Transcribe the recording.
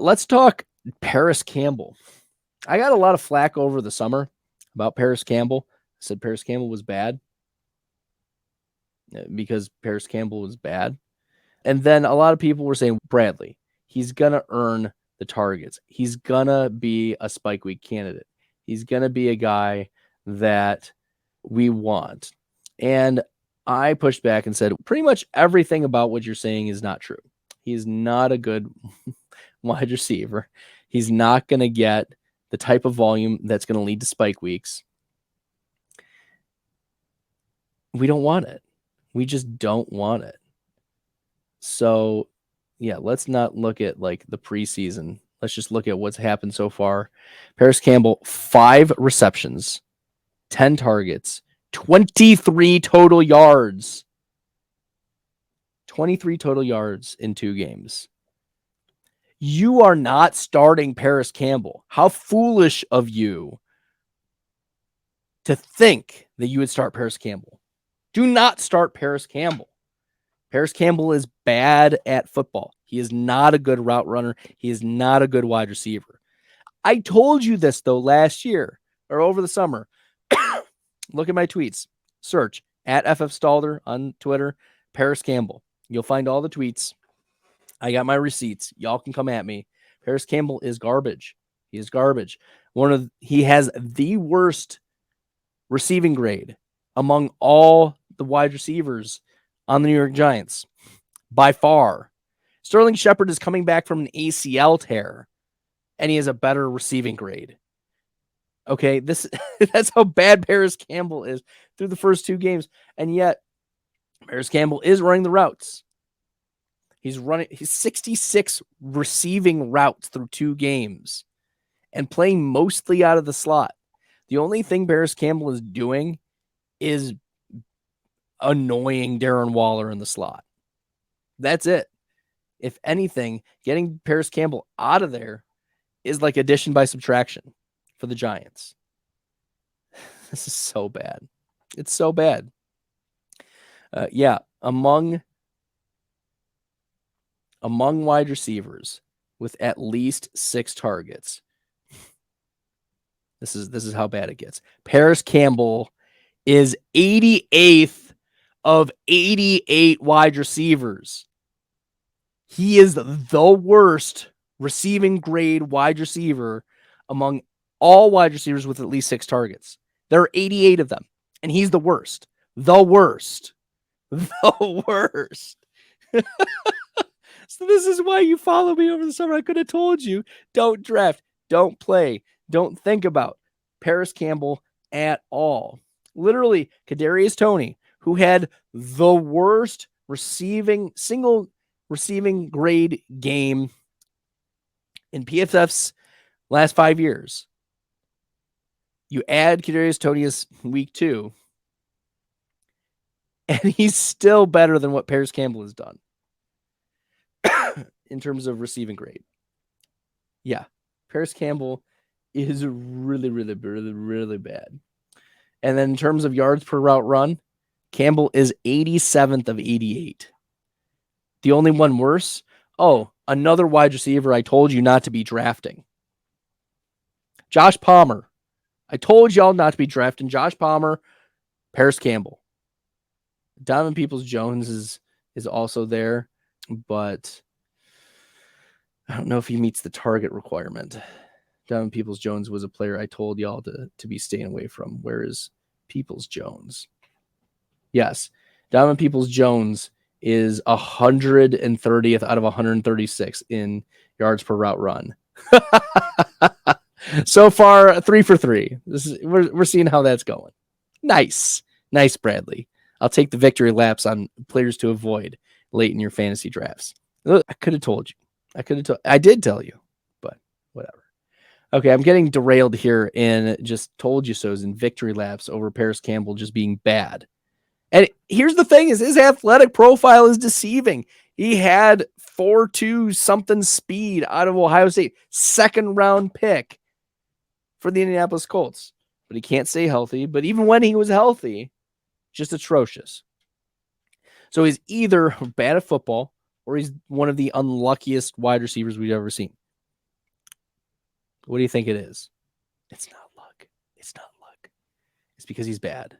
Let's talk Parris Campbell. I got a lot of flack over the summer about Parris Campbell. I said Parris Campbell was bad because Parris Campbell was bad. And then a lot of people were saying, Bradley, he's going to earn the targets. He's going to be a spike week candidate. He's going to be a guy that we want. And I pushed back and said, pretty much everything about what you're saying is not true. He's not a good wide receiver. He's not going to get the type of volume that's going to lead to spike weeks. We don't want it. We just don't want it. So, yeah, let's not look at like the preseason. Let's just look at what's happened so far. Parris Campbell, 5 receptions, 10 targets, 23 total yards. 23 total yards in 2 games. You are not starting Parris Campbell. How foolish of you to think that you would start Parris Campbell. Do not start Parris Campbell. Parris Campbell is bad at football. He is not a good route runner. He is not a good wide receiver. I told you this, though, last year or over the summer. Look at my tweets. Search at FF Stalder on Twitter, Parris Campbell. You'll find all the tweets. I got my receipts. Y'all can come at me. Parris Campbell is garbage. He is garbage. He has the worst receiving grade among all the wide receivers on the New York Giants by far. Sterling Shepard is coming back from an ACL tear, and he has a better receiving grade. Okay, that's how bad Parris Campbell is through the first 2 games, and yet Parris Campbell is running the routes. He's 66 receiving routes through 2 games and playing mostly out of the slot. The only thing Parris Campbell is doing is annoying Darren Waller in the slot. That's it. If anything, getting Parris Campbell out of there is like addition by subtraction for the Giants. This is so bad. It's so bad. Among wide receivers with at least 6 targets. This is how bad it gets. Parris Campbell is 88th of 88 wide receivers. He is the worst receiving grade wide receiver among all wide receivers with at least 6 targets. There are 88 of them, and he's the worst. The worst. The worst. So this is why you follow me over the summer. I could have told you, don't draft, don't play, don't think about Parris Campbell at all. Literally, Kadarius Toney, who had the worst single receiving grade game in PFF's last 5 years. You add Kadarius Toney's week 2, and he's still better than what Parris Campbell has done in terms of receiving grade. Yeah, Parris Campbell is really, really, really, really bad. And then in terms of yards per route run, Campbell is 87th of 88. The only one worse, another wide receiver I told you not to be drafting. Josh Palmer. I told y'all not to be drafting Josh Palmer, Parris Campbell. Donovan Peoples-Jones is also there, but I don't know if he meets the target requirement. Donovan Peoples-Jones was a player I told y'all to be staying away from. Where is Peoples-Jones? Yes, Donovan Peoples-Jones is 130th out of 136 in yards per route run. So far, 3 for 3. We're seeing how that's going. Nice, Bradley. I'll take the victory laps on players to avoid late in your fantasy drafts. I could have told you. I did tell you, but whatever. Okay, I'm getting derailed here in just told you so's in victory laps over Parris Campbell just being bad. And here's the thing: is his athletic profile is deceiving. He had 4.2 something speed out of Ohio State, 2nd round pick for the Indianapolis Colts. But he can't stay healthy. But even when he was healthy, just atrocious. So he's either bad at football or he's one of the unluckiest wide receivers we've ever seen. What do you think it is? It's not luck. It's not luck. It's because he's bad.